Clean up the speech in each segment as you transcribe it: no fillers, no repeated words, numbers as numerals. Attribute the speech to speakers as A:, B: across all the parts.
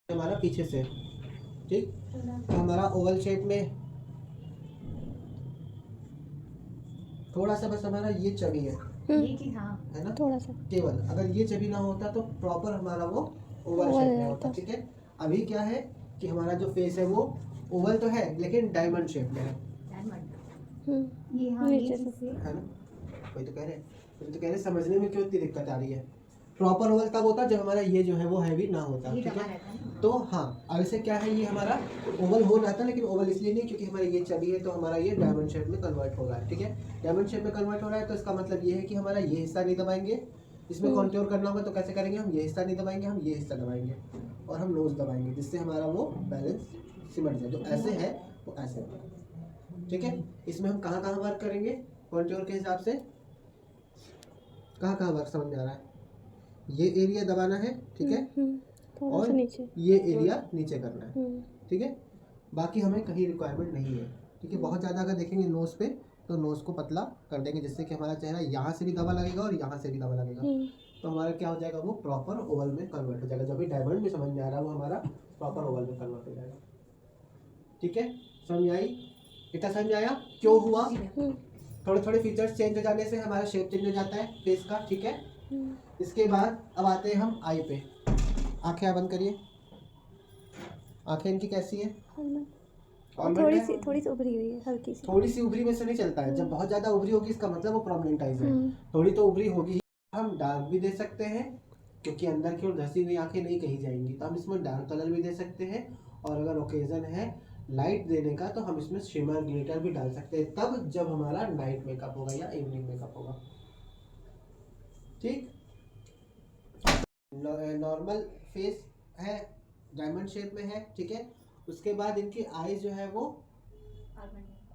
A: हमारा पीछे से, ठीक। तो हमारा ओवल शेप में थोड़ा सा बस हमारा ये छवि है,
B: ये चीज हाँ
A: है ना,
C: थोड़ा सा
A: केवल अगर ये छवि ना होता तो प्रॉपर हमारा वो ओवल
C: ओवल
A: शेप में होता,
C: रहता।
A: ठीक है। अभी क्या है कि हमारा जो फेस है वो ओवल तो है लेकिन डायमंड शेप में है,
B: ये हाँ ये चीज से
A: है ना। वही तो कह रहे समझने में क्यों इतनी दिक्कत आ रही है। प्रॉपर ओवल तब होता जब हमारा ये जो है वो हैवी ना होता,
B: ये
A: ठीक
B: दबा
A: है।
B: रहता है ना।
A: तो हाँ, अब से क्या है, ये हमारा ओवल हो रहा था लेकिन ओवल इसलिए नहीं क्योंकि हमारी ये छवि है तो हमारा ये डायमंड शेप में कन्वर्ट हो रहा है, ठीक है। डायमंड शेप में कन्वर्ट हो रहा है तो इसका मतलब ये है कि हमारा ये हिस्सा नहीं दबाएंगे, इसमें कॉन्ट्योर करना होगा तो कैसे करेंगे, हम ये हिस्सा नहीं दबाएंगे, हम ये हिस्सा दबाएंगे और हम नोज दबाएंगे जिससे हमारा वो बैलेंस सिमट जाए। जो ऐसे है वो ऐसे होगा, ठीक है। इसमें हम कहाँ कहाँ वर्क करेंगे कॉन्ट्योर के हिसाब से, कहाँ कहाँ वर्क समझ में आ रहा है। ये एरिया दबाना है, ठीक है,
C: थोड़ा
A: और
C: सा नीचे
A: ये एरिया नीचे करना है, ठीक है। बाकी हमें कहीं रिक्वायरमेंट नहीं है, ठीक है। बहुत ज़्यादा अगर देखेंगे नोज पे तो नोज को पतला कर देंगे जिससे कि हमारा चेहरा यहाँ से भी दबा लगेगा और यहाँ से भी दबा लगेगा, तो हमारा क्या हो जाएगा, वो प्रॉपर ओवल में कन्वर्ट हो जाएगा। जो भी डायमंड में समझ में आ रहा है वो हमारा प्रॉपर ओवल में कन्वर्ट हो जाएगा, ठीक है। समझ में आई, इतना समझ में आया क्यों हुआ। थोड़े थोड़े फीचर्स चेंज हो जाने से हमारा शेप चेंज हो जाता है फेस का, ठीक है। इसके बाद अब आते हैं हम आई पे। आंखें बंद करिए, आंखें इनकी कैसी है,
C: थोड़ी सी उभरी हुई है, हल्की सी।
A: थोड़ी सी उभरी में से नहीं चलता है, जब बहुत ज्यादा उभरी होगी इसका मतलब वो प्रोमिनेंट आईज है, थोड़ी तो उभरी होगी। हम डार्क भी दे सकते हैं क्योंकि अंदर की ओर धसी हुई आंखें नहीं कही जाएंगी, तो हम इसमें डार्क कलर भी दे सकते हैं। और अगर ओकेजन है लाइट देने का तो हम इसमें शिमर ग्लिटर भी डाल सकते हैं, तब जब हमारा नाइट मेकअप होगा या इवनिंग मेकअप होगा, ठीक। नॉर्मल फेस है, डायमंड शेप में है, ठीक है। उसके बाद इनकी आईज जो है वो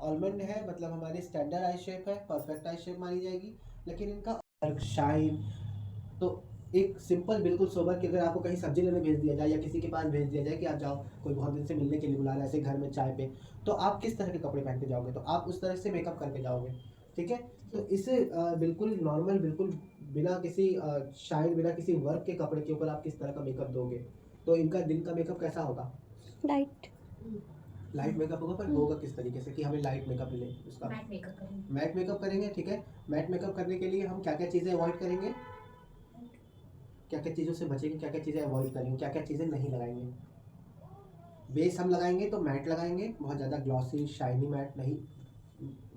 A: ऑलमंड है, मतलब हमारी स्टैंडर्ड आई शेप है, परफेक्ट आई शेप मानी जाएगी। लेकिन इनका शाइन तो एक सिंपल बिल्कुल सोबर कि अगर आपको कहीं सब्जी लेने भेज दिया जाए या किसी के पास भेज दिया जाए कि आप जाओ, कोई बहुत दिन से मिलने के लिए बुला रहा है ऐसे घर में चाय पे, तो आप किस तरह के कपड़े पहन के जाओगे, तो आप उस तरह से मेकअप करके जाओगे, ठीक है। तो इसे बिल्कुल नॉर्मल, बिल्कुल बिना किसी शाइन, बिना किसी वर्क के कपड़े के ऊपर आप किस तरह का मेकअप दोगे। तो इनका दिन का मेकअप कैसा होगा, लाइट मेकअप होगा, पर होगा किस तरीके से कि हमें लाइट मेकअप मिले उसका, मैट मेकअप करेंगे, ठीक है। मैट मेकअप करने के लिए हम क्या क्या चीज़ें अवॉइड करेंगे, क्या क्या चीज़ों से बचेंगे, क्या क्या चीज़ें अवॉइड करेंगे, क्या क्या चीज़ें नहीं लगाएंगे। बेस हम लगाएंगे तो मैट लगाएंगे, बहुत ज़्यादा ग्लॉसी शाइनी मैट नहीं,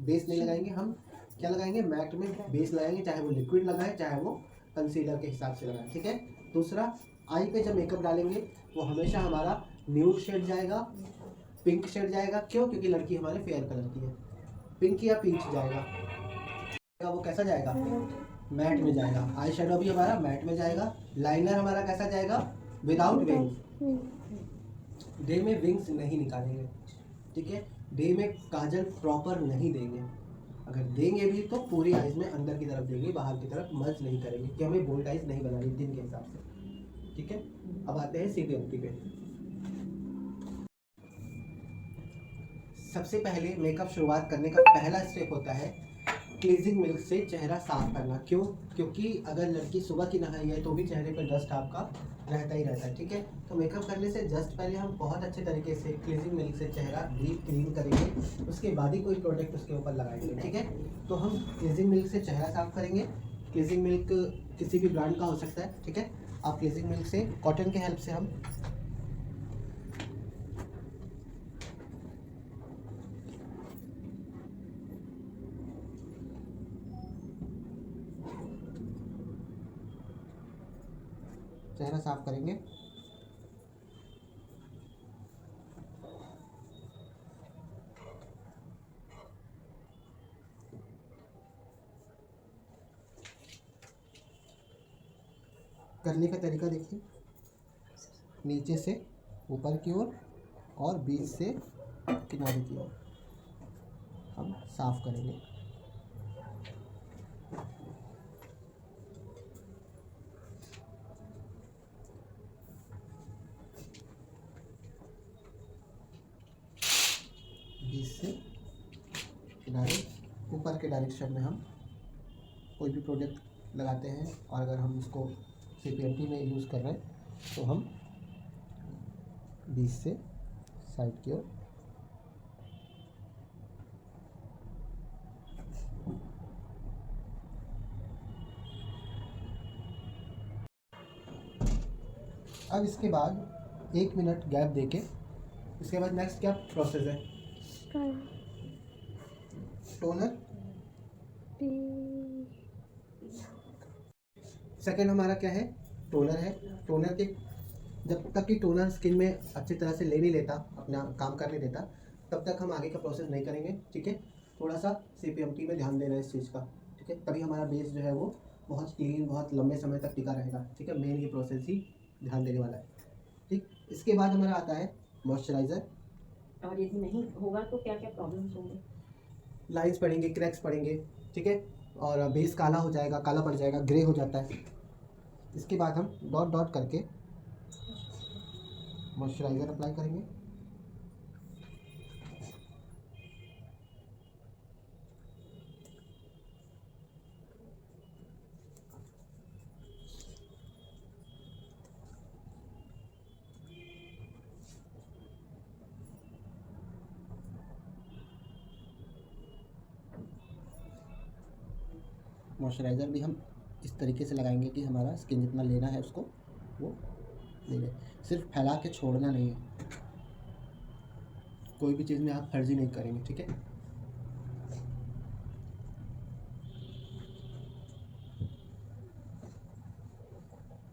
A: बेस नहीं लगाएंगे हम। क्या लगाएंगे, मैट में बेस लगाएंगे, चाहे वो लिक्विड लगाएं चाहे वो कंसीलर के हिसाब से लगाएं, ठीक है। दूसरा, आई पे जब मेकअप डालेंगे वो हमेशा हमारा न्यूड शेड जाएगा, पिंक शेड जाएगा। क्यों, क्योंकि लड़की हमारे फेयर कलर की है, पिंक या पीच जाएगा, वो कैसा जाएगा, मैट में जाएगा। आई शेडो भी हमारा मैट में जाएगा। लाइनर हमारा कैसा जाएगा, विदाउट विंग्स, डे में विंग्स नहीं निकालेंगे, ठीक है। डे में काजल प्रॉपर नहीं देंगे, अगर देंगे भी तो पूरी आइज में अंदर की तरफ देंगे, बाहर की तरफ मर्ज नहीं करेंगे कि हमें बोल्ड आइज नहीं बनानी दिन के हिसाब से, ठीक है। अब आते हैं सीधे पे। सबसे पहले मेकअप शुरुआत करने का पहला स्टेप होता है क्लीजिंग मिल्क से चेहरा साफ करना। क्यों, क्योंकि अगर लड़की सुबह की नहाई है तो भी चेहरे पर डस्ट आपका रहता ही रहता है, ठीक है। तो मेकअप करने से जस्ट पहले हम बहुत अच्छे तरीके से क्लीजिंग मिल्क से चेहरा डीप क्लीन करेंगे, उसके बाद ही कोई प्रोडक्ट उसके ऊपर लगाएंगे, ठीक है। तो हम क्लीजिंग मिल्क से चेहरा साफ करेंगे। क्लीजिंग मिल्क किसी भी ब्रांड का हो सकता है, ठीक है। आप क्लीजिंग मिल्क से कॉटन के हेल्प से हम चेहरा साफ करेंगे। करने का तरीका देखिए, नीचे से ऊपर की ओर और बीच से किनारे की ओर हम साफ करेंगे। बीच से किनारे, ऊपर के डायरेक्शन में हम कोई भी प्रोडक्ट लगाते हैं और अगर हम उसको CPNT में यूज़ कर रहे हैं तो हम बीच से साइड की ओर। अब इसके बाद 1 मिनट गैप देके इसके बाद नेक्स्ट क्या प्रोसेस है? टोनर। सेकंड हमारा क्या है? टोनर है। टोनर के जब तक कि टोनर स्किन में अच्छी तरह से ले नहीं लेता, अपना काम करने देता, तब तक हम आगे का प्रोसेस नहीं करेंगे, ठीक है। थोड़ा सा CPMT में ध्यान देना है इस चीज़ का, ठीक है। तभी हमारा बेस जो है वो बहुत क्लीन, बहुत लंबे समय तक टिका रहेगा, ठीक है। मेन ये प्रोसेस ही ध्यान देने वाला है, ठीक। इसके बाद हमारा आता है मॉइस्चराइज़र।
D: और यदि नहीं होगा तो क्या क्या प्रॉब्लम्स होंगे?
A: लाइंस पड़ेंगे, क्रैक्स पड़ेंगे, ठीक है। और बेस काला हो जाएगा, काला पड़ जाएगा, ग्रे हो जाता है। इसके बाद हम डॉट डॉट करके मॉइस्चराइज़र अप्लाई करेंगे। मॉइस्चराइज़र भी हम इस तरीके से लगाएंगे कि हमारा स्किन जितना लेना है उसको वो ले ले। सिर्फ फैला के छोड़ना नहीं है, कोई भी चीज़ में आप फर्जी नहीं करेंगे, ठीक है।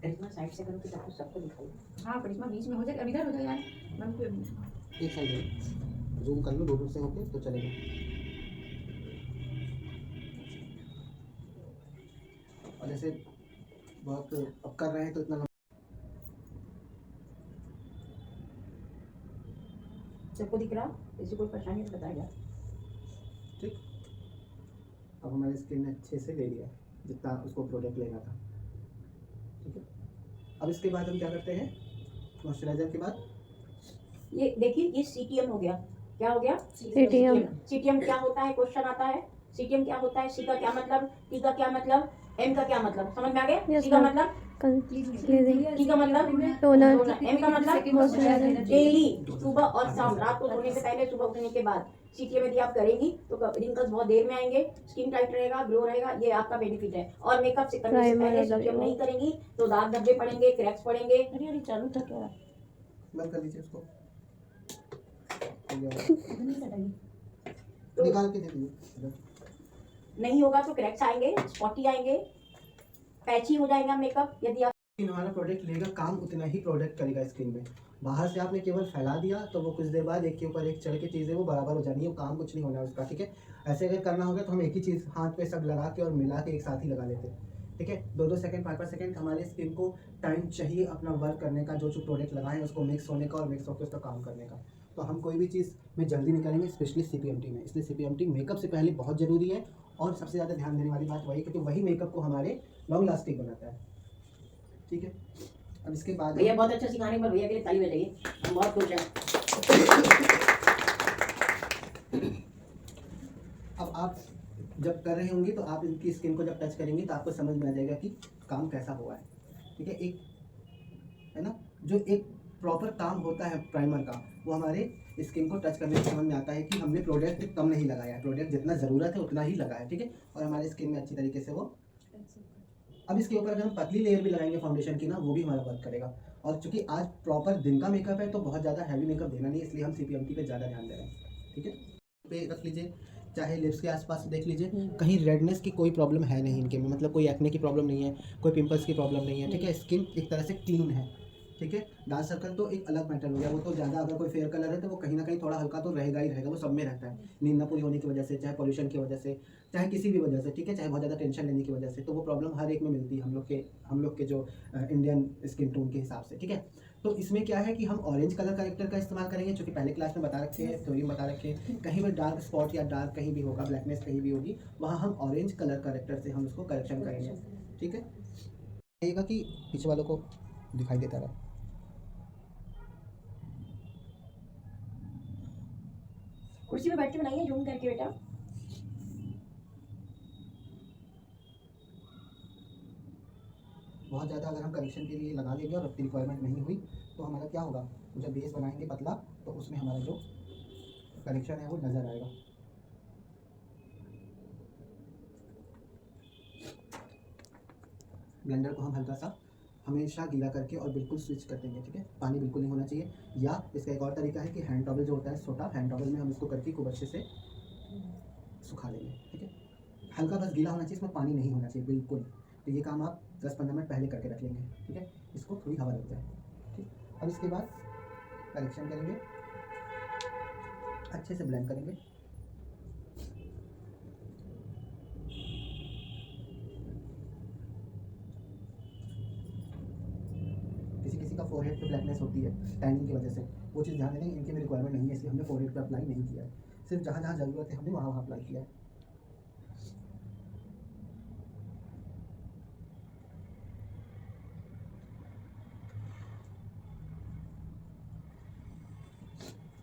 D: करिश्मा साइड से करो कि सब कुछ सबको दिखाओ।
B: हाँ करिश्मा बीच में हो जाए, अब इधर हो जाए यार। मैम को
A: एक साइड जूम कर लो, दोनों से होके तो चलेगा। और जैसे बहुत अब कर रहे हैं तो इतना
D: सबको दिख रहा? किसी कोई परेशानी तो बताएगा,
A: ठीक। अब हमारी स्किन ने अच्छे से ले लिया जितना उसको प्रोडक्ट लेना था, ठीक है। अब इसके बाद हम क्या करते हैं? मॉइस्चराइज़र के बाद
D: ये देखिए ये CTM हो गया। क्या हो गया?
C: CTM।
D: CTM क्या होता है? क्वेश्चन आता है CTM क्या होता है? C का क्या मतलब, T का क्या मतलब, M का क्या मतलब, समझ में आ गया?
C: Yes,
D: C का
C: ma'am।
D: मतलब
C: क्लीजिंग,
D: T का मतलब
C: टोनर,
D: M का मतलब
C: मॉइस्चराइज़र।
D: डेली, सुबह और शाम, रात को सोने से पहले, सुबह उठने के बाद। CTM यदि आप करेंगी तो रिंकल्स बहुत देर में आएंगे, स्किन टाइट रहेगा, ग्लो रहेगा, ये आपका बेनिफिट है। और मेकअप से करने से पहले CTM नहीं करेंगी तो दाग धब्बे पड़ेंगे, क्रैक्स पड़ेंगे। अरे चालू था क्या?
A: बंद कर लीजिए उसको,
D: तो
A: निकाल के दे दीजिए।
D: नहीं होगा तो क्रैक्स आएंगे, स्पॉटी आएंगे, पैची हो जाएगा मेकअप। यदि आप
A: हमारा प्रोडक्ट लेगा काम उतना ही प्रोडक्ट करेगा स्किन में। बाहर से आपने केवल फैला दिया तो वो कुछ देर बाद एक के ऊपर एक चढ़ के चीज़ें वो बराबर हो जानी है, वो काम कुछ नहीं होना है उसका, ठीक है। ऐसे अगर करना होगा तो हम एक ही चीज़ हाथ पे सब लगा के और मिला के एक साथ ही लगा लेते हैं, ठीक है। 2-2 सेकंड 5-5 सेकंड हमारे स्किन को टाइम चाहिए अपना वर्क करने का, जो प्रोडक्ट लगाएं उसको मिक्स होने का और मिक्स होकर उसका काम करने का। तो हम कोई भी चीज़ में जल्दी नहीं करेंगे, स्पेशली CPMT में। इसलिए CPMT मेकअप से पहले बहुत ज़रूरी है और सबसे ज़्यादा ध्यान देने वाली बात वही, क्योंकि वही मेकअप को हमारे लॉन्ग लास्टिंग बनाता है, ठीक है। अब इसके बाद
D: भैया बहुत अच्छा सिखाने पर भैया के लिए ताली बजाइए, हम बहुत खुश हैं।
A: अब आप जब कर रहे होंगे तो आप इनकी स्किन को जब टच करेंगे तो आपको समझ में आ जाएगा कि काम कैसा हुआ है, ठीक है। एक है ना, जो एक प्रॉपर काम होता है प्राइमर का, वो हमारे स्किन को टच करने से समझ में आता है कि हमने प्रोडक्ट कम नहीं लगाया है, प्रोडक्ट जितना ज़रूरत है उतना ही लगाया है, ठीक है। और हमारे स्किन में अच्छी तरीके से वो। अब इसके ऊपर अगर हम पतली लेयर भी लगाएंगे फाउंडेशन की ना, वो भी हमारा वर्क करेगा। और चूंकि आज प्रॉपर दिन का मेकअप है तो बहुत ज़्यादा हैवी मेकअप देना नहीं, इसलिए हम CPMT पे ज़्यादा ध्यान दे रहे हैं, ठीक है। पे रख लीजिए, चाहे लिप्स के आसपास देख लीजिए, कहीं रेडनेस की कोई प्रॉब्लम है नहीं इनके में, मतलब कोई एक्ने की प्रॉब्लम नहीं है, कोई पिंपल्स की प्रॉब्लम नहीं है, ठीक है। स्किन एक तरह से क्लीन है, ठीक है। डार्क सर्कल तो एक अलग मैटर हो गया, वो तो ज़्यादा अगर कोई फेयर कलर है तो वो कहीं ना कहीं थोड़ा हल्का तो रहेगा ही रहेगा, वो सब में रहता है, नींद ना पूरी होने की वजह से, चाहे पॉल्यूशन की वजह से, चाहे किसी भी वजह से, ठीक है, चाहे बहुत ज़्यादा टेंशन लेने की वजह से, तो वो प्रॉब्लम हर एक में मिलती है हम लोग के जो इंडियन स्किन टोन के हिसाब से, ठीक है। तो इसमें क्या है कि हम ऑरेंज कलर करेक्टर का इस्तेमाल करेंगे, जो कि पहले क्लास में बता रखे हैं, थ्योरी में बता रखे हैं। कहीं भी डार्क स्पॉट या डार्क कहीं भी होगा, ब्लैकनेस कहीं भी होगी, वहाँ हम ऑरेंज कलर करेक्टर से हम उसको करेक्शन करेंगे, ठीक है। रहेगा कि पीछे वालों को दिखाई देता रहा।
D: कुर्सी पे बैठ के बनाइए, जूम करके बेटा।
A: बहुत ज़्यादा अगर हम करेक्शन के लिए लगा लेंगे और अपनी रिक्वायरमेंट नहीं हुई तो हमारा क्या होगा? तो जब बेस बनाएंगे पतला तो उसमें हमारा जो करेक्शन है वो नज़र आएगा। ब्लेंडर को हम हल्का सा हमेशा गीला करके और बिल्कुल स्विच कर देंगे, ठीक है। पानी बिल्कुल नहीं होना चाहिए। या इसका एक और तरीका है कि हैंड टॉवल जो होता है छोटा, हैंड टॉवल में हम इसको करके खूब अच्छे से सुखा लेंगे, ठीक है। हल्का बस गीला होना चाहिए, इसमें पानी नहीं होना चाहिए बिल्कुल। तो ये काम आप 10-15 मिनट पहले करके रख लेंगे, ठीक है। इसको थोड़ी हवा लग जाए, ठीक। अब इसके बाद करेक्शन करेंगे, अच्छे से ब्लेंड करेंगे। किसी किसी का फोरहेड पे ब्लैकनेस होती है टैनिंग की वजह से, वो चीज़ ध्यान देंगे। इनकी भी रिक्वायरमेंट नहीं है, इसलिए हमने फोरहेड पे अप्लाई नहीं किया है। सिर्फ जहाँ जहाँ ज़रूरत है हमने वहाँ वहाँ अप्लाई किया है।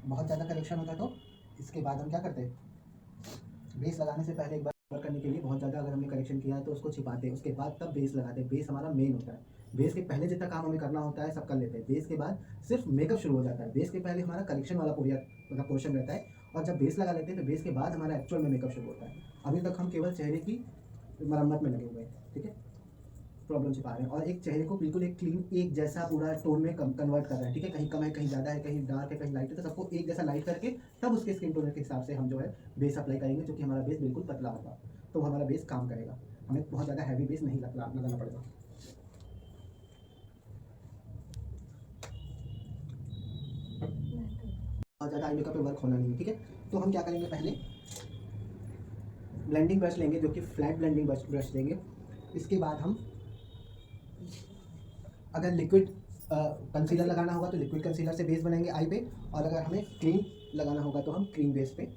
A: बहुत ज़्यादा करेक्शन होता है तो इसके बाद हम क्या करते हैं, बेस लगाने से पहले एक बार कवर करने के लिए बहुत ज़्यादा अगर हमने करेक्शन किया है तो उसको छिपाते हैं, उसके बाद तब बेस लगाते हैं। बेस हमारा मेन होता है। बेस के पहले जितना काम हमें करना होता है सब कर लेते हैं, बेस के बाद सिर्फ मेकअप शुरू हो जाता है। बेस के पहले हमारा करेक्शन वाला पूरा मतलब पोर्शन रहता है, और जब बेस लगा लेते हैं तो बेस के बाद हमारा एक्चुअल में मेकअप शुरू होता है। अभी तक हम केवल चेहरे की मरम्मत में लगे हुए हैं, ठीक है, प्रॉब्लम छिपा रहे हैं, और एक चेहरे को बिल्कुल एक क्लीन एक जैसा पूरा टोन में कन्वर्ट कर रहे हैं, ठीक है। कहीं कम है, कहीं ज़्यादा है, कहीं डार्क है, कहीं लाइट है, तो सबको एक जैसा लाइट करके तब उसके स्किन टोन के हिसाब से हम जो है बेस अप्लाई करेंगे, जो कि हमारा बेस बिल्कुल पतला होगा, तो हमारा बेस काम करेगा। हमें बहुत ज़्यादा हैवी बेस नहीं लगाना पड़ेगा। बहुत ज़्यादा आई मेकअप पे वर्क होना नहीं है, ठीक है। तो हम क्या करेंगे, पहले ब्लेंडिंग ब्रश लेंगे, जो कि फ्लैट ब्लेंडिंग ब्रश लेंगे। इसके बाद हम अगर लिक्विड कंसीलर लगाना होगा तो लिक्विड कंसीलर से बेस बनाएंगे आई पे, और अगर हमें क्रीम लगाना होगा तो हम क्रीम बेस पे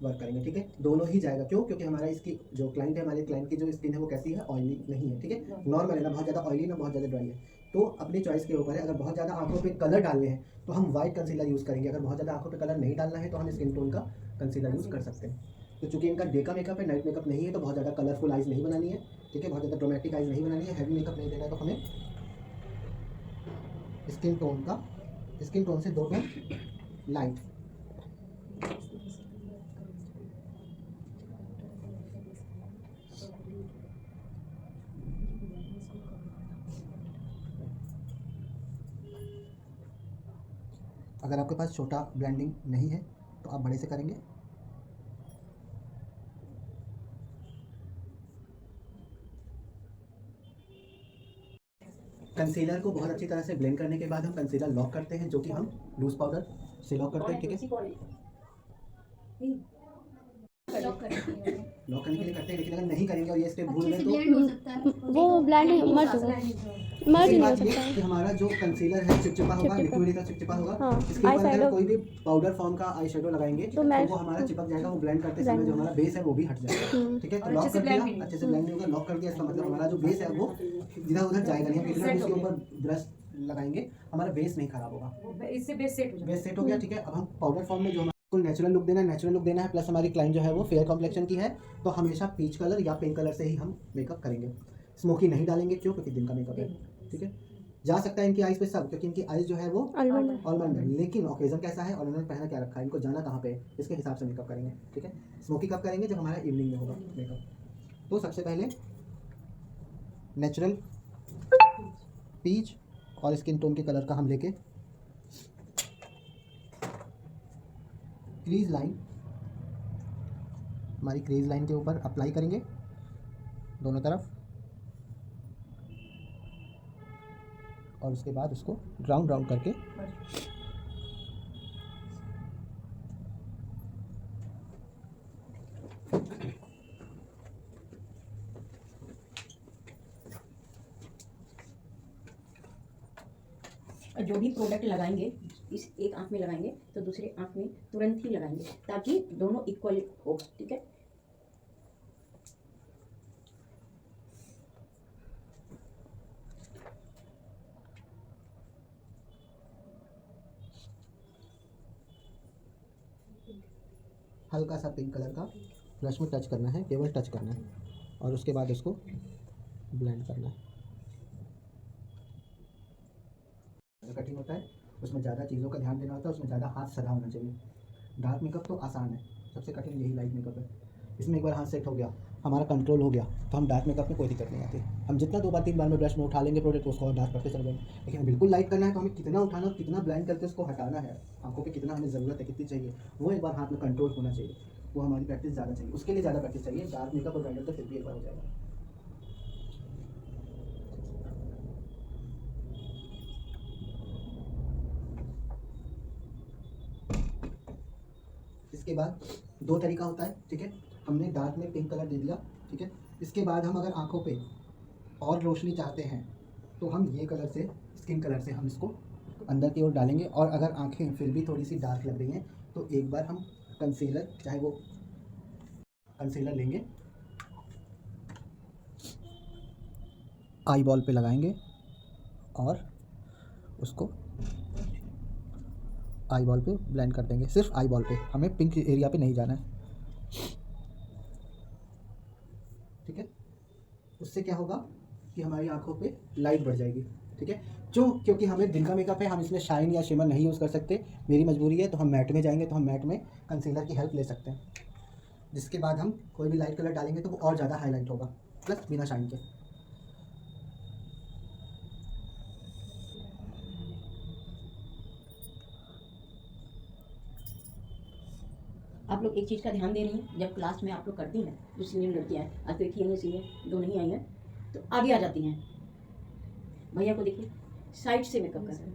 A: वर्क करेंगे, ठीक है। दोनों ही जाएगा, क्यों? क्योंकि हमारा इसकी जो क्लाइंट है, हमारे क्लाइंट की जो स्किन है वो कैसी है, ऑयली नहीं है, ठीक है, नॉर्मल है, ना बहुत ज़्यादा ऑयली ना बहुत ज़्यादा ड्राई है। तो अपनी चॉइस के ऊपर है। अगर बहुत ज़्यादा आंखों पे कलर डालने हैं तो हम वाइट कंसीलर यूज़ करेंगे, अगर बहुत ज़्यादा आंखों पे कलर नहीं डालना है तो हम स्किन टोन का कंसीलर यूज़ कर सकते हैं। तो चूँकि इनका डे का मेकअप है, नाइट मेकअप नहीं है, तो बहुत ज़्यादा कलरफुल आइज़ नहीं बनानी है, ठीक है, बहुत ज़्यादा ड्रामेटिक आइज़ नहीं बनानी है, हैवी मेकअप नहीं देना है, तो हमें स्किन टोन से 2 टोन लाइट। अगर आपके पास छोटा ब्लेंडिंग नहीं है तो आप बड़े से करेंगे। कंसीलर को बहुत अच्छी तरह से ब्लेंड करने के बाद हम कंसीलर लॉक करते हैं, जो कि हम लूज पाउडर से लॉक करते हैं, ठीक है। लॉक करने के लिए करते हैं, लेकिन अगर नहीं करेंगे और ये स्टेप भूल गए तो
C: वो ब्लेंड मर्ज नहीं हो सकता है।
A: कि हमारा जो कंसीलर है चिपचिपा होगा, लिक्विड का चिपचिपा होगा।
C: हाँ,
A: इसके ऊपर अगर कोई भी पाउडर फॉर्म का आई शेडो लगाएंगे तो वो हमारा चिपक जाएगा, वो ब्लेंड करते समय जो हमारा बेस है वो भी हट जाएगा, ठीक है। तो लॉक कर दिया, अच्छे से ब्लेंड नहीं होगा, लॉक कर दिया, इसका मतलब हमारा जो बेस है वो इधर उधर जाएगा नहीं। हम कितना उसके ऊपर ब्रश लगाएंगे हमारा बेस नहीं खराब होगा,
B: इससे बेस सेट
A: हो गया, ठीक है। अब हम पाउडर फॉर्म में जो नेचुरल लुक देना है, प्लस हमारी क्लाइंट जो है वो फेयर कॉम्प्लेक्शन की है, तो हमेशा पीच कलर या पिंक कलर से ही हम मेकअप करेंगे। स्मोकी नहीं डालेंगे, क्यों? क्योंकि दिन का मेकअप है, ठीक है। जा सकता है इनकी आईज पे सब, क्योंकि इनकी आईज जो है वो ऑलमंड है, लेकिन ओकेजन कैसा है और उन्होंने पहना क्या रखा है, इनको जाना कहाँ पे, इसके हिसाब से मेकअप करेंगे, ठीक है। स्मोकी कब करेंगे? जब हमारा इवनिंग में होगा मेकअप। तो सबसे पहले नेचुरल पीच और स्किन टोन के कलर का हम लेके क्रीज लाइन, हमारी क्रीज लाइन के ऊपर अप्लाई करेंगे दोनों तरफ, और उसके बाद उसको राउंड करके
D: जो भी प्रोडक्ट लगाएंगे इस एक आंख में लगाएंगे तो दूसरे आंख में तुरंत ही लगाएंगे, ताकि दोनों इक्वल हो, ठीक है।
A: हल्का सा पिंक कलर का ब्रश में टच करना है, केवल टच करना है, और उसके बाद उसको ब्लेंड करना है। कटिंग होता है उसमें ज़्यादा चीज़ों का ध्यान देना होता है, उसमें ज़्यादा हाथ सदा होना चाहिए। डार्क मेकअप तो आसान है, सबसे कठिन यही लाइट मेकअप है। इसमें एक बार हाथ सेट हो गया, हमारा कंट्रोल हो गया, तो हम डार्क मेकअप में कोई दिक्कत नहीं आती। हम जितना 2 बार 3 बार में ब्रश में उठा लेंगे प्रोडक्ट, उसको और डार्क करते चले जाएंगे। लेकिन बिल्कुल लाइट करना है तो हमें कितना उठाना, कितना ब्लेंड करके उसको हटाना है, आंखों पे कितना हमें ज़रूरत है, कितनी चाहिए, वो एक बार हाथ में कंट्रोल होना चाहिए। वो हमारी प्रैक्टिस ज़्यादा चाहिए, उसके लिए ज़्यादा प्रैक्टिस चाहिए। डार्क मेकअप और ब्राइडल तो फिर भी एक बार हो जाएगा। इसके बाद 2 तरीका होता है, ठीक है। हमने डार्क में पिंक कलर दे दिया, ठीक है। इसके बाद हम अगर आंखों पे और रोशनी चाहते हैं तो हम ये कलर से, स्किन कलर से हम इसको अंदर की ओर डालेंगे। और अगर आंखें फिर भी थोड़ी सी डार्क लग रही हैं तो एक बार हम कंसीलर, चाहे वो कंसीलर लेंगे, आई बॉल पे लगाएंगे और उसको आई बॉल पे ब्लेंड कर देंगे, सिर्फ आई बॉल पे, हमें पिंक एरिया पे नहीं जाना है, ठीक है। उससे क्या होगा कि हमारी आंखों पे लाइट बढ़ जाएगी, ठीक है। क्योंकि हमें दिन का मेकअप है, हम इसमें शाइन या शिमर नहीं यूज़ कर सकते, मेरी मजबूरी है, तो हम मैट में जाएंगे, तो हम मैट में कंसीलर की हेल्प ले सकते हैं। जिसके बाद हम कोई भी लाइट कलर डालेंगे तो वो और ज़्यादा हाईलाइट होगा, प्लस बिना शाइन के।
D: आप लोग एक चीज़ का ध्यान दे रही हैं, जब क्लास में आप लोग करती हैं, जो सीनियर लड़कियाँ हैं, आज तो एक ही हैं सीनियर, 2 नहीं आई हैं, तो आगे आ जाती हैं। भैया को देखिए, साइड से मेकअप कर रहे हैं,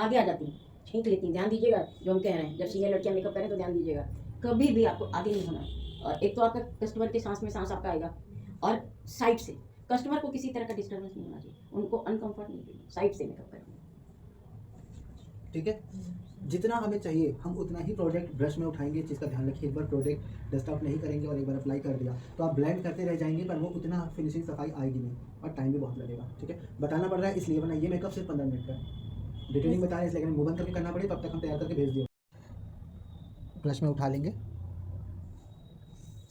D: आगे आ जाती हैं, छींक लेती हैं। ध्यान दीजिएगा जो हम कह रहे हैं, जब सीनियर लड़कियाँ मेकअप करें तो ध्यान दीजिएगा, कभी भी आपको आगे नहीं होना। और एक तो आपका कस्टमर के सांस में सांस आपका आएगा, और साइड से कस्टमर को किसी तरह का डिस्टर्बेंस नहीं होना चाहिए, उनको अनकम्फर्ट नहीं चाहिए, साइड से मेकअप करेंगे,
A: ठीक है। जितना हमें चाहिए हम उतना ही प्रोडक्ट ब्रश में उठाएंगे। इस चीज़ का ध्यान रखिए, एक बार प्रोडक्ट डस्ट आउट नहीं करेंगे और एक बार अप्लाई कर दिया तो आप ब्लेंड करते रह जाएंगे, पर वो उतना फिनिशिंग सफाई आएगी नहीं और टाइम भी बहुत लगेगा, ठीक है। बताना पड़ रहा है इसलिए, वरना ये मेकअप सिर्फ 15 मिनट का है। डिटेलिंग बता रहे हैं इसलिए मुंह बंद करके करना पड़े, तब तक हम तैयार करके भेज दिए। ब्रश में उठा लेंगे,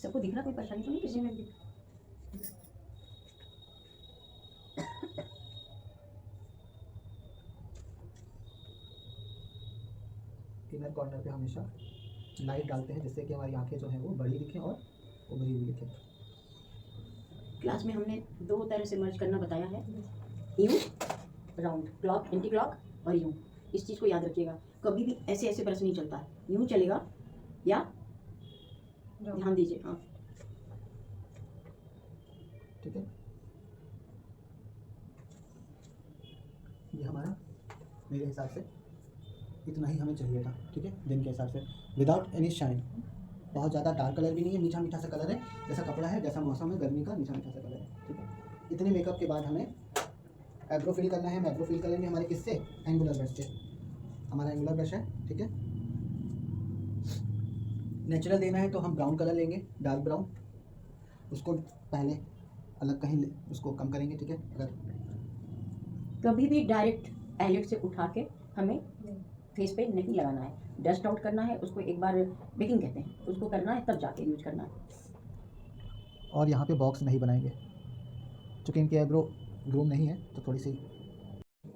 D: सबको दिख रहा, कोई परेशानी तो नहीं किसी में भी।
A: इनर कॉर्नर पे हमेशा लाइट डालते हैं जिससे कि हमारी आंखें जो हैं वो बड़ी दिखें और उभरी हुई दिखें।
D: क्लास में हमने 2 तरह से मर्ज करना बताया है, यूं राउंड, क्लॉक, एंटी क्लॉक और यूं। इस चीज़ को याद रखिएगा, कभी भी ऐसे ऐसे ब्रश नहीं चलता है, यूं चलेगा या ध्यान दीजिए, हाँ
A: ठीक है। ये हमारा मेरे हिसाब से इतना ही हमें चाहिए था, ठीक है, दिन के हिसाब से, विदाउट एनी शाइन। बहुत ज़्यादा डार्क कलर भी नहीं है, मीठा मीठा सा कलर है, जैसा कपड़ा है, जैसा मौसम है गर्मी का, मीठा मीठा सा कलर है, ठीक है। इतने मेकअप के बाद हमें एब्रो फिल करना है। हम एब्रो फिल करेंगे हमारे किससे, एंगुलर ब्रश से। हमारा एंगुलर ब्रश है, ठीक है। नेचुरल देना है तो हम ब्राउन कलर लेंगे, डार्क ब्राउन, उसको पहले अलग कहीं उसको कम करेंगे, ठीक है। अगर
D: कभी भी डायरेक्ट आईलिड से उठा के हमें फेस पे नहीं लगाना है, डस्ट आउट करना है उसको, एक बार बेकिंग कहते हैं, उसको करना है तब जाके यूज करना है।
A: और यहाँ पे बॉक्स नहीं बनाएंगे क्योंकि इनकी आईब्रो ग्रूम नहीं है, तो थोड़ी सी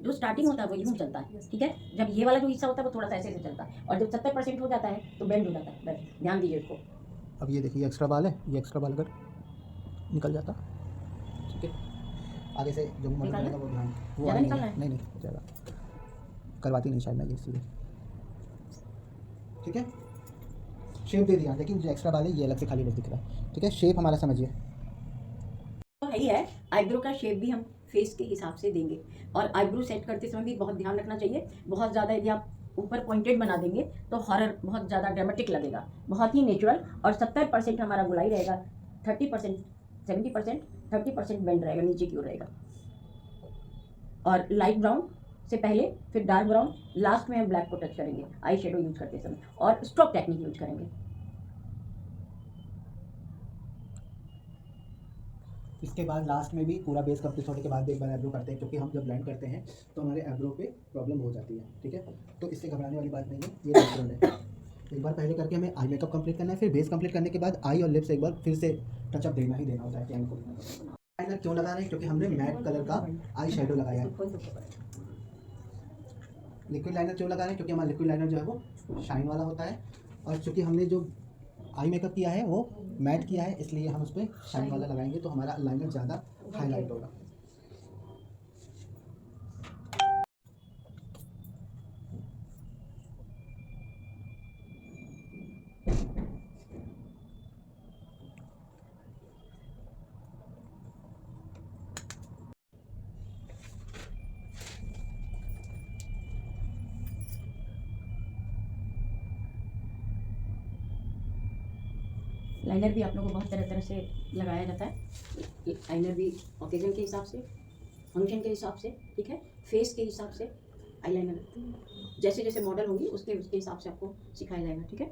D: जो स्टार्टिंग होता है वो यूं चलता है, ठीक है। जब ये वाला जो हिस्सा होता है वो थोड़ा सा ऐसे चलता है, और जब 70% हो जाता है तो बेंड हो जाता है, बस ध्यान दीजिए उसको।
A: अब ये देखिए एक्स्ट्रा बाल है, ये एक्स्ट्रा बाल अगर निकल जाता, ठीक है, आगे से जो मदद
D: निकालना?
A: करेगा वो ध्यान, वो
D: ज़्यादा
A: आगे
D: निकालना है?
A: नहीं हो जाएगा, करवाती नहीं शायद मैं ये, इसलिए ठीक है। शेप दे दिया, लेकिन जो एक्स्ट्रा बाल है ये अलग से खाली बस दिख रहा है, ठीक है। शेप हमारा समझिए,
D: तो है ही है, आईब्रो का शेप भी हम फेस के हिसाब से देंगे, और आईब्रो सेट करते समय भी बहुत ध्यान रखना चाहिए। बहुत ज़्यादा यदि आप ऊपर पॉइंटेड बना देंगे तो हॉरर, बहुत ज़्यादा ड्रामेटिक लगेगा, बहुत ही नेचुरल। और 70% हमारा गुलाई रहेगा, 30% 70% 30% बेंड रहेगा, नीचे की ओर रहेगा। और लाइट ब्राउन से पहले, फिर डार्क ब्राउन, लास्ट में हम ब्लैक को टच करेंगे आई शेडो यूज करते समय, और स्ट्रोक टेक्निक यूज करेंगे।
A: इसके बाद लास्ट में भी पूरा बेस कंप्लीट होने के बाद भी एक बार एब्रो करते हैं, क्योंकि हम जब ब्लेंड करते हैं तो हमारे एब्रो पे प्रॉब्लम हो जाती है, ठीक है। तो इससे घबराने वाली बात नहीं है, ये नेचुरल है। एक बार पहले करके हमें आई मेकअप कंप्लीट करना है, फिर बेस कंप्लीट करने के बाद आई और लिप्स एक बार फिर से टचअप देना ही देना होता है क्लाइंट को। आईलाइनर क्यों लगा रहे हैं, क्योंकि हमने मैट कलर का आई शेडो लगाया है। लिक्विड लाइनर क्यों लगा रहे हैं? क्योंकि हमारा लिक्विड लाइनर जो है वो शाइन वाला होता है, और चूँकि हमने जो आई मेकअप किया है वो मैट किया है, इसलिए हम उस पर शाइन वाला लगाएंगे तो हमारा लाइनर ज़्यादा हाईलाइट होगा।
D: लाइनर भी आप लोगों को बहुत तरह तरह से लगाया जाता है। लाइनर भी ओकेजन के हिसाब से, फंक्शन के हिसाब से, ठीक है, फेस के हिसाब से आईलाइनर जैसे जैसे मॉडल होंगी उसके हिसाब से आपको सिखाया जाएगा, ठीक है।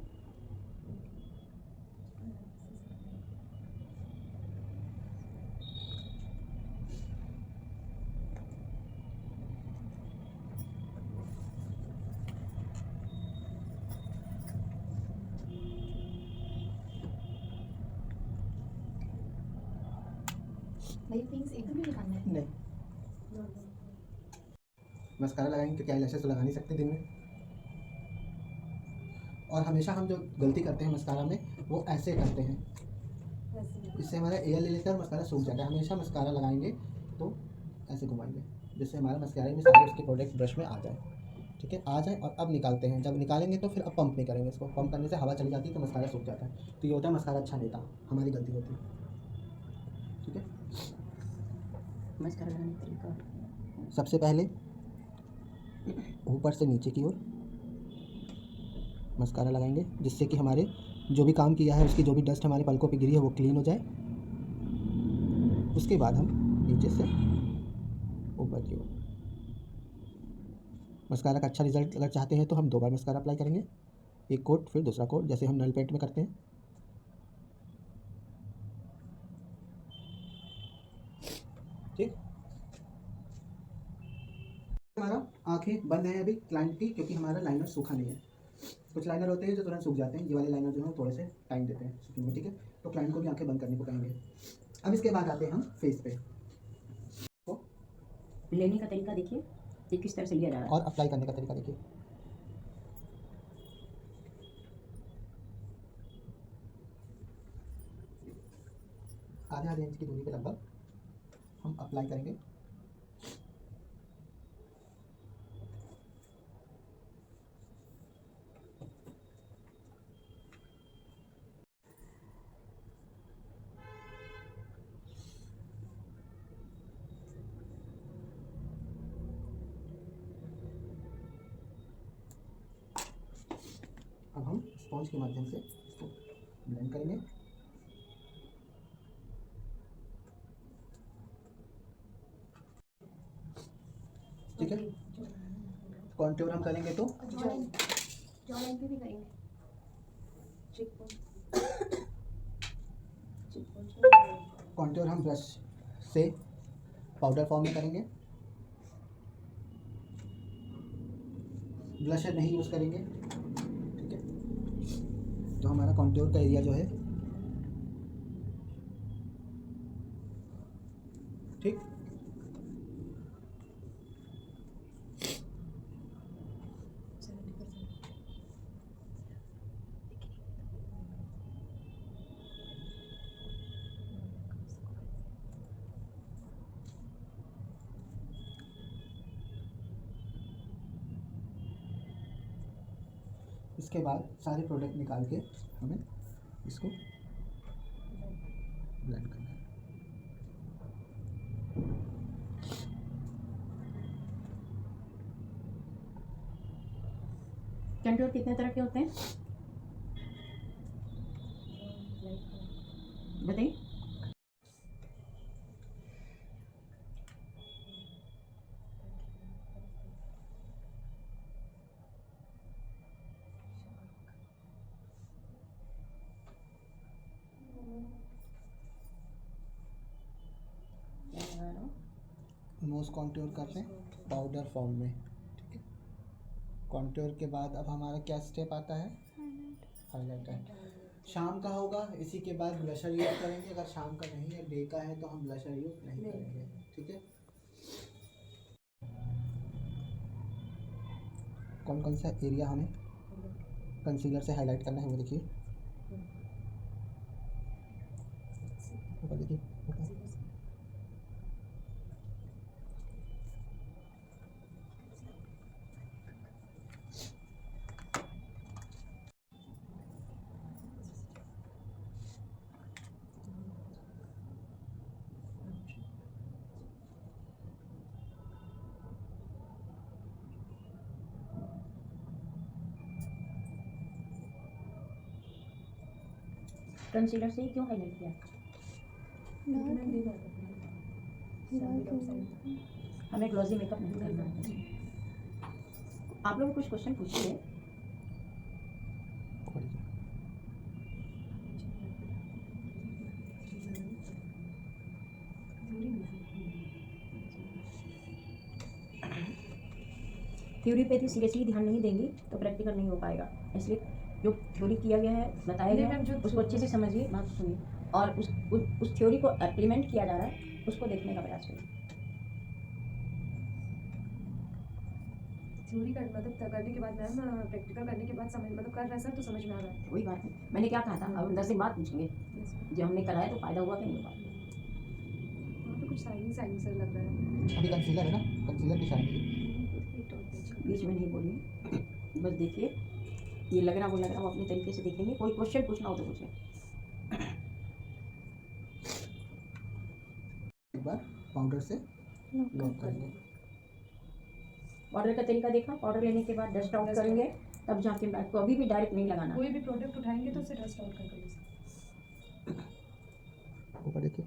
B: भाई पिंक्स एकदम नहीं निकालना है।
A: नहीं, मस्कारा लगाएंगे क्योंकि आई लैशेस तो लगा नहीं सकते दिन में। और हमेशा हम जो गलती करते हैं मस्कारा में वो ऐसे करते हैं, इससे हमारा एयर ले लेता है और मस्कारा सूख जाता है। हमेशा मस्कारा लगाएंगे तो ऐसे घुमाएंगे जिससे हमारा मस्कारा में सारे उसके प्रोडक्ट ब्रश में आ जाए, ठीक है, आ जाए। और अब निकालते हैं, जब निकालेंगे तो फिर अब पंप नहीं करेंगे इसको, पंप करने से हवा चली जाती है तो मस्कारा सूख जाता है। तो ये होता है मस्कारा अच्छा नहीं था, हमारी गलती होती है, ठीक है।
D: मस्कारा लगाने का तरीका,
A: सबसे पहले ऊपर से नीचे की ओर मस्कारा लगाएंगे जिससे कि हमारे जो भी काम किया है उसकी जो भी डस्ट हमारे पलकों पे गिरी है वो क्लीन हो जाए। उसके बाद हम नीचे से ऊपर की ओर मस्कारा का अच्छा रिजल्ट अगर चाहते हैं तो हम 2 बार मस्कारा अप्लाई करेंगे, एक कोट फिर दूसरा कोट, जैसे हम नल पेंट में करते हैं। ठीक, हमारा आंखें बंद हैं अभी क्लाइंट की, क्योंकि हमारा लाइनर सूखा नहीं है। कुछ लाइनर होते हैं जो तुरंत सूख जाते हैं, ये वाले लाइनर जो है थोड़े से टाइम देते हैं सूखने में, ठीक है। तो क्लाइंट को भी आंखें बंद करने को कहेंगे। अब इसके बाद आते हैं हम फेस पे, तो
D: लेने का तरीका देखिए ये किस तरह से लिया जा रहा है।
A: और अप्लाई करने का तरीका देखिए। आधे इंच की दूरी पे लगभग हम अप्लाई करेंगे। अब हम स्पॉन्ज के माध्यम से इसको ब्लेंड करेंगे। ठीक है, कॉन्टूर हम करेंगे तो
B: जॉलाइन पे भी करेंगे।
A: कॉन्टूर हम ब्रश से पाउडर फॉर्म में करेंगे, ब्लशर नहीं यूज़ करेंगे, ठीक है। तो हमारा कॉन्टूर का एरिया जो है, ठीक, इसके बाद सारे प्रोडक्ट निकाल के हमें इसको ब्लेंड करना है।
D: कंटूर कितने तरह के होते हैं बताइए।
A: नोज कॉन्टूर करते हैं पाउडर फॉर्म में, ठीक है। कॉन्टूर के बाद अब हमारा क्या स्टेप आता है, हाईलाइटर। शाम का होगा, इसी के बाद ब्लशर यूज़ करेंगे। अगर शाम का नहीं है, डे का है, तो हम ब्लशर यूज़ नहीं करेंगे, ठीक है। कौन कौन सा एरिया हमें कंसीलर से हाईलाइट करना है वो देखिए। ऊपर देखिए, ऊपर।
D: कंसीलर से ही क्यों हाईलाइट किया? हमें ग्लॉसी मेकअप नहीं करना है। आप लोग कुछ क्वेश्चन पूछिए।
A: ऊपर देखिए।
D: थ्योरी पे भी सीरियसली ध्यान नहीं देंगी तो प्रैक्टिकल नहीं हो पाएगा। इसलिए जो थ्योरी किया गया है, बताया गया है, उसको अच्छे से समझिए, बात सुनिए, और उस थ्योरी को इम्प्लीमेंट किया जा रहा है उसको देखने का प्रयास करिए।
B: थ्योरी कर मतलब करने के बाद मैम प्रैक्टिकल करने के बाद समझ मतलब कर रहा है सर तो समझ में आ रहा है।
D: वही बात है, मैंने क्या कहा था, अब अंदर से बात पूछेंगे जो हमने कराया तो फायदा हुआ कि नहीं हुआ।
B: वहाँ पे कुछ साइनिंग सर लग रहा है।
A: अभी कंसीलर है ना, कंसीलर की शाइन
D: बीच में नहीं बोलिए, बस देखिए, ये लग रहा वो लग रहा, वो अपने तरीके से देख लेंगे। कोई क्वेश्चन पूछना हो तो पूछे।
A: एक बार पाउडर से लॉक करेंगे।
D: पाउडर का तरीका देखा, पाउडर लेने के बाद डस्ट आउट करेंगे, तब जाके बैक को अभी भी डायरेक्ट नहीं लगाना।
B: कोई भी प्रोडक्ट उठाएंगे तो उसे डस्ट आउट कर करिए।
A: ऊपर देखिए।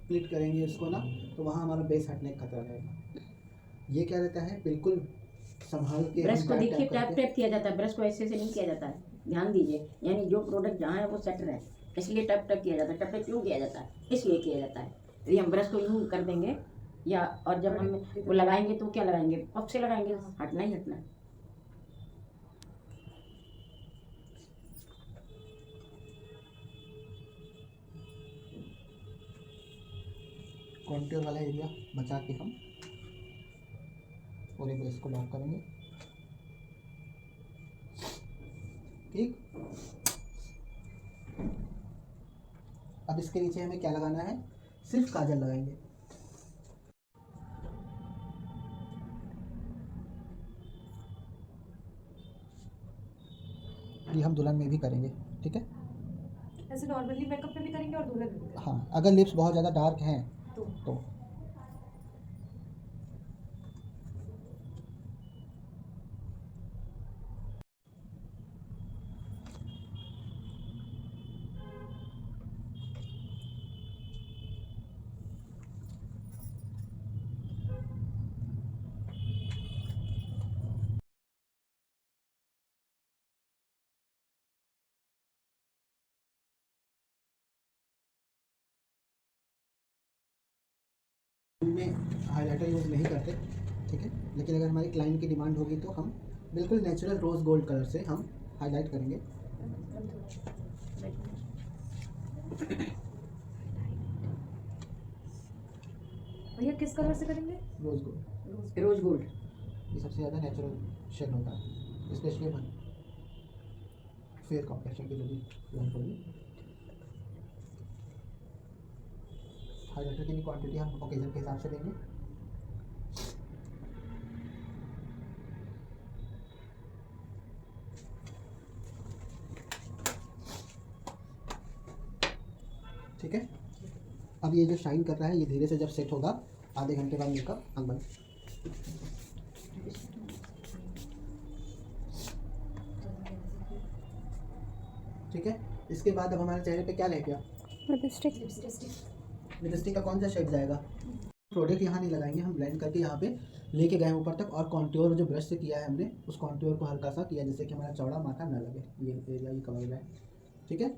A: स्प्लिट करेंगे इसको ना, तो वहाँ हमारा बेस हटने का खतरा रहेगा। ये क्या रहता है, बिल्कुल संभाल के
D: ब्रश को
A: हम
D: देखिए,
A: टैप
D: टैप टैप किया जाता है, ब्रश को ऐसे से नहीं किया जाता है, ध्यान दीजिए। यानी जो प्रोडक्ट जहाँ है वो सेट रहे, इसलिए टैप टैप किया जाता है। टैप टैप क्यों किया जाता है? इसलिए किया जाता है। यदि हम ब्रश को यूँ कर देंगे या, और जब हम वो लगाएंगे तो क्या लगाएंगे, पफ से लगाएंगे, हटना ही हटना है।
A: कॉन्ट्योर वाला एरिया बचा के हम पूरे बेस को लॉक करेंगे। ठीक, अब इसके नीचे हमें क्या लगाना है, सिर्फ काजल लगाएंगे। ये हम दुल्हन में भी करेंगे, ठीक है।
B: ऐसे नॉर्मली मेकअप में भी करेंगे और दुल्हन में भी करेंगे।
A: हाँ, अगर लिप्स बहुत ज़्यादा डार्क हैं तो में हाइलाइटर यूज़ नहीं करते, ठीक है। लेकिन अगर हमारी क्लाइंट की डिमांड होगी तो हम बिल्कुल नेचुरल रोज़ गोल्ड कलर से हम हाईलाइट करेंगे।
B: भैया किस कलर से करेंगे?
A: Rose gold.
D: रोज गोल्ड
A: ये सबसे ज़्यादा नेचुरल शेड होता है, स्पेशली फेयर कॉम्प्लेक्शन की जो भी क्लाइंट होगी। हाइलाइटर की भी क्वांटिटी हम ओकेजन के हिसाब से देंगे। ठीक है, अब ये जो शाइन कर रहा है ये धीरे से जब सेट होगा, आधे घंटे बाद मेकअप आंख बंद। ठीक है, इसके बाद अब हमारे चेहरे पे क्या रह गया,
C: लिपस्टिक।
A: लिपस्टिक का कौन सा शेड जाएगा। प्रोडक्ट यहाँ नहीं लगाएंगे, हम ब्लेंड करके यहाँ पे लेके गए ऊपर तक, और कॉन्ट्योर जो ब्रश से किया है हमने, उस कॉन्ट्योर को हल्का सा किया जिससे कि हमारा चौड़ा माथा ना लगे, ये एरिया ये कवर हो जाए। ठीक है,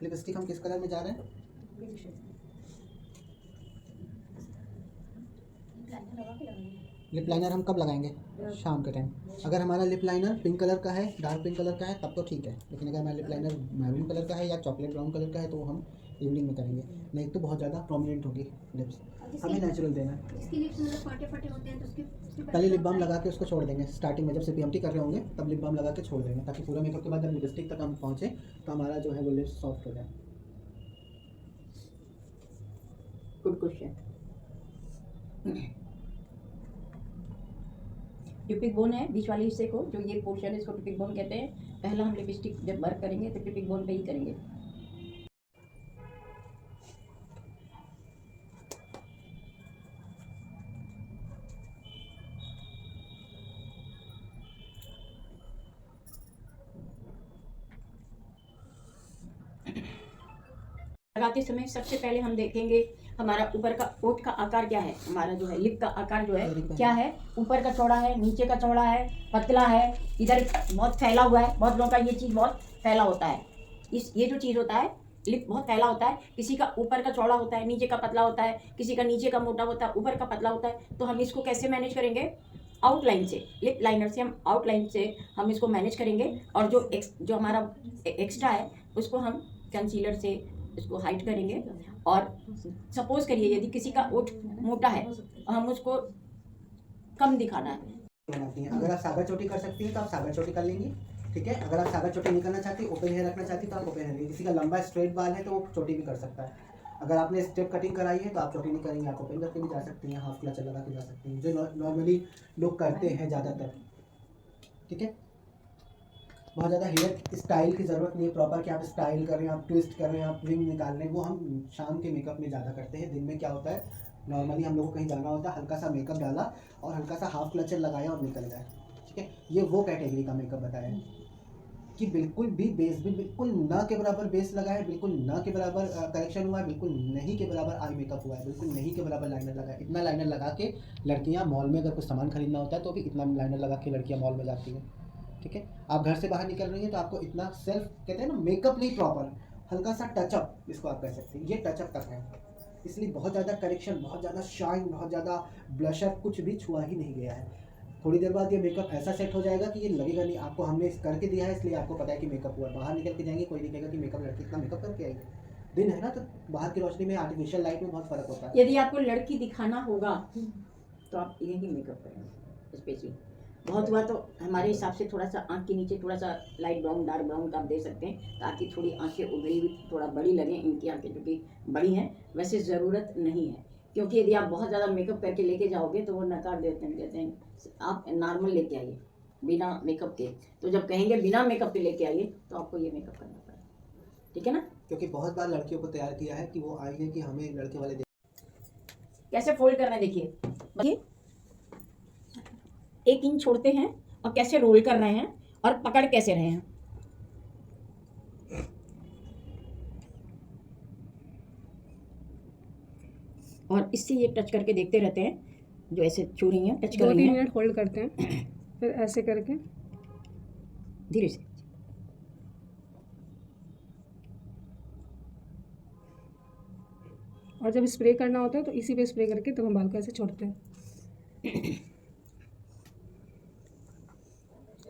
A: लिपस्टिक हम किस कलर में जा रहे हैं? लिप लाइनर हम कब लगाएंगे? शाम के टाइम। अगर हमारा लिप लाइनर पिंक कलर का है, डार्क पिंक कलर का है, तब तो ठीक है। लेकिन अगर हमारा लिप लाइनर मैरून कलर का है या चॉकलेट ब्राउन कलर का है, तो वो हम इवनिंग में करेंगे, नहीं तो बहुत ज़्यादा प्रोमिनेंट होगी लिप्स। हमें नेचुरल देना है।
D: इसकी लिप्स मतलब फाटे होते हैं तो उसके
A: पहले लिप बाम लगा के उसको छोड़ देंगे। स्टार्टिंग में जब CPMT कर रहे होंगे तब लिप बाम लगा के छोड़ देंगे, ताकि पूरा मेकअप के बाद जब लिपस्टिक तक हम पहुँचे तो हमारा जो है वो लिप्स सॉफ्ट हो जाए।
D: Good question. ट्यूपिक बोन है बीच वाले हिस्से को, जो ये पोर्शन है इसको ट्यूपिक बोन कहते हैं। पहला हम लिपस्टिक जब वर्क करेंगे तो ट्यूपिक बोन पे ही करेंगे। लगाते समय सबसे पहले हम देखेंगे हमारा ऊपर का ओठ का आकार क्या है, हमारा जो है लिप का आकार जो है क्या है, ऊपर का चौड़ा है, नीचे का चौड़ा है, पतला है, इधर बहुत फैला हुआ है। बहुत लोगों का ये चीज़ बहुत फैला होता है। ये जो चीज़ होता है लिप बहुत फैला होता है। किसी का ऊपर का चौड़ा होता है, नीचे का पतला होता है, किसी का नीचे का मोटा होता है, ऊपर का पतला होता है। तो हम इसको कैसे मैनेज करेंगे? आउटलाइन से, लिप लाइनर से हम आउटलाइन से हम इसको मैनेज करेंगे। और जो हमारा एक्स्ट्रा है उसको हम कंसीलर से इसको हाइड करेंगे। और सपोज करिए यदि किसी का ओठ मोटा है और हम उसको कम दिखाना है।
A: अगर आप सागर चोटी कर सकती हैं तो आप सागर चोटी कर लेंगी, ठीक है। अगर आप सागर चोटी नहीं करना चाहती, ओपन हेयर रखना चाहती तो आप ओपन हेयर। किसी का लंबा स्ट्रेट बाल है तो वो चोटी भी कर सकता है। अगर आपने स्टेप कटिंग कराई है तो आप चोटी नहीं करेंगे, आप ओपन करके भी जा सकती हैं, हाफ क्लचर लगा के जा सकती हैं, जो नॉर्मली लोग करते हैं ज़्यादातर, ठीक है। बहुत ज़्यादा हेयर स्टाइल की ज़रूरत नहीं है प्रॉपर कि आप स्टाइल कर रहे हैं, आप ट्विस्ट कर रहे हैं, आप विंग निकाल रहे हैं। वो हम शाम के मेकअप में ज़्यादा करते हैं। दिन में क्या होता है, नॉर्मली हम लोग को कहीं जाना होता है, हल्का सा मेकअप डाला और हल्का सा हाफ क्लचर लगाया और निकल गया, ठीक है। ये वो कैटेगरी का मेकअप बताया कि बिल्कुल भी बेस भी बिल्कुल ना के बराबर बेस लगा है, बिल्कुल ना के बराबर करेक्शन हुआ है, बिल्कुल नहीं के बराबर आई मेकअप हुआ है, बिल्कुल नहीं के बराबर लाइनर लगा है। इतना लाइनर लगा के लड़कियाँ मॉल में अगर कुछ सामान खरीदना होता है तो भी इतना लाइनर लगा के लड़कियाँ मॉल में जाती हैं, ठीक है। आप घर से बाहर निकल रही हैं तो आपको इतना सेल्फ कहते हैं ना, मेकअप नहीं प्रॉपर, हल्का सा टचअप इसको आप कह सकते हैं, ये टचअप तक है। इसलिए बहुत ज़्यादा करेक्शन, बहुत ज़्यादा शाइन, बहुत ज़्यादा ब्लशर कुछ भी छुआ ही नहीं गया है। थोड़ी देर बाद ये मेकअप ऐसा सेट हो जाएगा कि ये लगेगा नहीं आपको हमने करके दिया है, इसलिए आपको पता है कि मेकअप हुआ। बाहर निकल के जाएंगे, कोई नहीं कहेगा कि मेकअप लड़की इतना मेकअप करके आएगी। दिन है ना, तो बाहर की रोशनी में आर्टिफिशियल लाइट में बहुत फ़र्क होता है।
D: यदि आपको लड़की दिखाना होगा तो आप यही मेकअप करेंगे। स्पेशली बहुत हुआ तो हमारे हिसाब से थोड़ा सा आँख के नीचे थोड़ा सा लाइट ब्राउन, डार्क ब्राउन का आप दे सकते हैं, ताकि थोड़ी आँखें उभरी हुई थोड़ा बड़ी लगें। इनकी आँखें क्योंकि बड़ी हैं, वैसे ज़रूरत नहीं है, क्योंकि यदि आप बहुत ज़्यादा मेकअप करके लेके जाओगे तो वो नकार देते हैं, कहते हैं आप नॉर्मल लेके आइए बिना मेकअप के। तो जब कहेंगे बिना मेकअप के लेके आइए तो आपको ये मेकअप करना पड़ेगा, ठीक है ना।
A: क्योंकि बहुत बार लड़कियों को तैयार किया है कि वो आएंगे कि हमें लड़के वाले
D: कैसे फोल्ड करना है देखिए, 1 इंच छोड़ते हैं और कैसे रोल कर रहे हैं और पकड़ कैसे रहे हैं। और इससे ये टच करके देखते रहते हैं, जो ऐसे छू रही हैं टच कर रही
B: 2-3
D: हैं,
B: मिनट होल्ड करते हैं, फिर ऐसे करके
D: धीरे से।
B: और जब स्प्रे करना होता है तो इसी पे स्प्रे करके तब हम बाल को ऐसे छोड़ते हैं।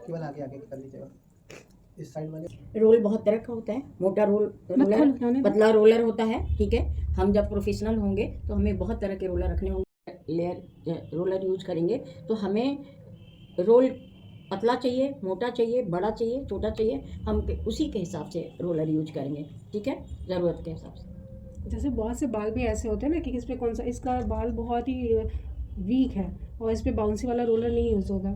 A: केवल आगे आगे कर लीजिएगा, इस साइड वाले।
D: रोल बहुत तरह का होता है, मोटा रोलर, पतला रोलर होता है, ठीक है। हम जब प्रोफेशनल होंगे तो हमें बहुत तरह के रोलर रखने होंगे। लेयर रोलर यूज करेंगे तो हमें रोल पतला चाहिए, मोटा चाहिए, बड़ा चाहिए, छोटा चाहिए, हम उसी के हिसाब से रोलर यूज करेंगे, ठीक है, ज़रूरत के हिसाब से।
B: जैसे बहुत से बाल भी ऐसे होते हैं ना कि इस पे कौन सा, इसका बाल बहुत ही वीक है और इस पे बाउंसी वाला रोलर नहीं यूज़ होगा,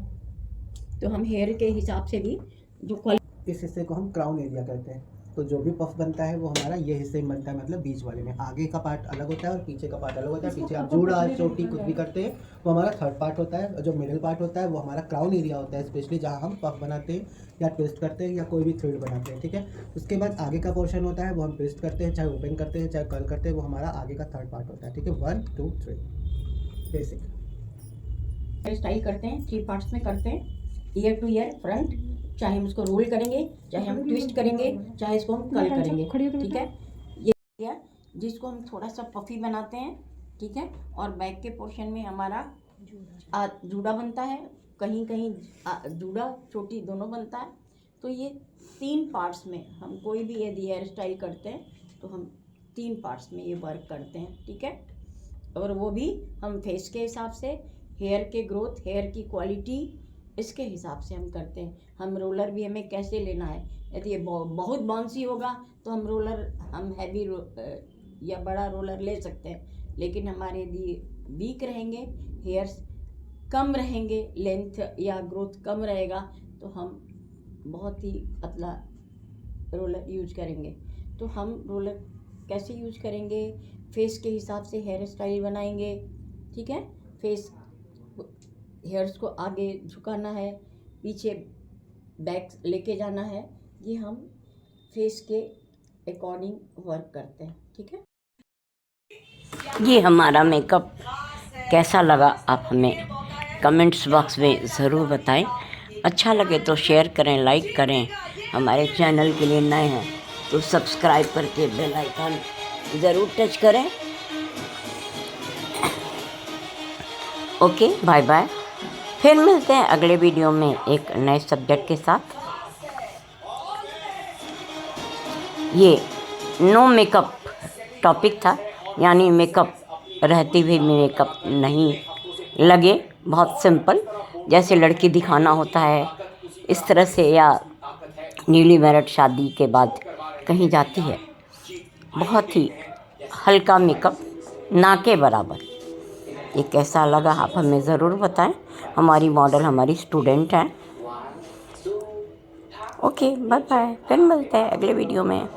D: तो हम हेयर के हिसाब से भी जो क्वालिटी,
A: इस हिस्से को हम क्राउन एरिया कहते हैं। तो जो भी पफ बनता है वो हमारा ये हिस्से में बनता है, मतलब बीच वाले में। आगे का पार्ट अलग होता है और पीछे का पार्ट अलग होता है। पीछे आप जूड़ा, चोटी कुछ भी करते हैं वो हमारा थर्ड पार्ट होता है, और जो मिडिल पार्ट होता है वो हमारा क्राउन एरिया होता है, स्पेशली जहाँ हम पफ बनाते हैं या ट्विस्ट करते हैं या कोई भी थ्रेड बनाते हैं, ठीक है। उसके बाद आगे का पोर्शन होता है वो हम ट्विस्ट करते हैं, चाहे ओपन करते हैं चाहे कर्ल करते हैं, वो हमारा आगे का थर्ड पार्ट होता है, ठीक है। 1 2 3 बेसिक
D: स्टाइल करते हैं, 3 पार्ट्स में करते हैं, ईयर टू ईयर, फ्रंट, चाहे हम इसको रोल करेंगे, चाहे हम ट्विस्ट करेंगे, चाहे इसको हम कर्ल करेंगे, ठीक है। ये गया जिसको हम थोड़ा सा पफी बनाते हैं, ठीक है। और बैक के पोर्शन में हमारा जूड़ा बनता है, कहीं कहीं जूड़ा चोटी दोनों बनता है। तो ये 3 पार्ट्स में हम कोई भी यदि हेयर स्टाइल करते हैं तो हम 3 पार्ट्स में ये वर्क करते हैं, ठीक है। और वो भी हम फेस के हिसाब से, हेयर के ग्रोथ, हेयर की क्वालिटी, इसके हिसाब से हम करते हैं। हम रोलर भी हमें कैसे लेना है, यदि ये बहुत बाउंसी होगा तो हम हैवी या बड़ा रोलर ले सकते हैं। लेकिन हमारे यदि वीक रहेंगे, हेयर्स कम रहेंगे, लेंथ या ग्रोथ कम रहेगा, तो हम बहुत ही पतला रोलर यूज करेंगे। तो हम रोलर कैसे यूज करेंगे, फेस के हिसाब से हेयर स्टाइल बनाएंगे, ठीक है। फेस हेयर्स को आगे झुकाना है, पीछे बैक लेके जाना है, ये हम फेस के अकॉर्डिंग वर्क करते हैं, ठीक है।
E: ये हमारा मेकअप कैसा लगा आप हमें कमेंट्स बॉक्स में ज़रूर बताएं। अच्छा लगे तो शेयर करें, लाइक करें। हमारे चैनल के लिए नए हैं तो सब्सक्राइब करके बेल आइकन ज़रूर टच करें। Okay, bye bye. फिर मिलते हैं अगले वीडियो में एक नए सब्जेक्ट के साथ। ये नो मेकअप टॉपिक था, यानी मेकअप रहते हुए मेकअप नहीं लगे, बहुत सिंपल, जैसे लड़की दिखाना होता है इस तरह से, या न्यूली मैरिड शादी के बाद कहीं जाती है, बहुत ही हल्का मेकअप, ना के बराबर। ये कैसा लगा आप हमें ज़रूर बताएं। हमारी मॉडल हमारी स्टूडेंट हैं। Okay, bye bye. फिर मिलते हैं अगले वीडियो में।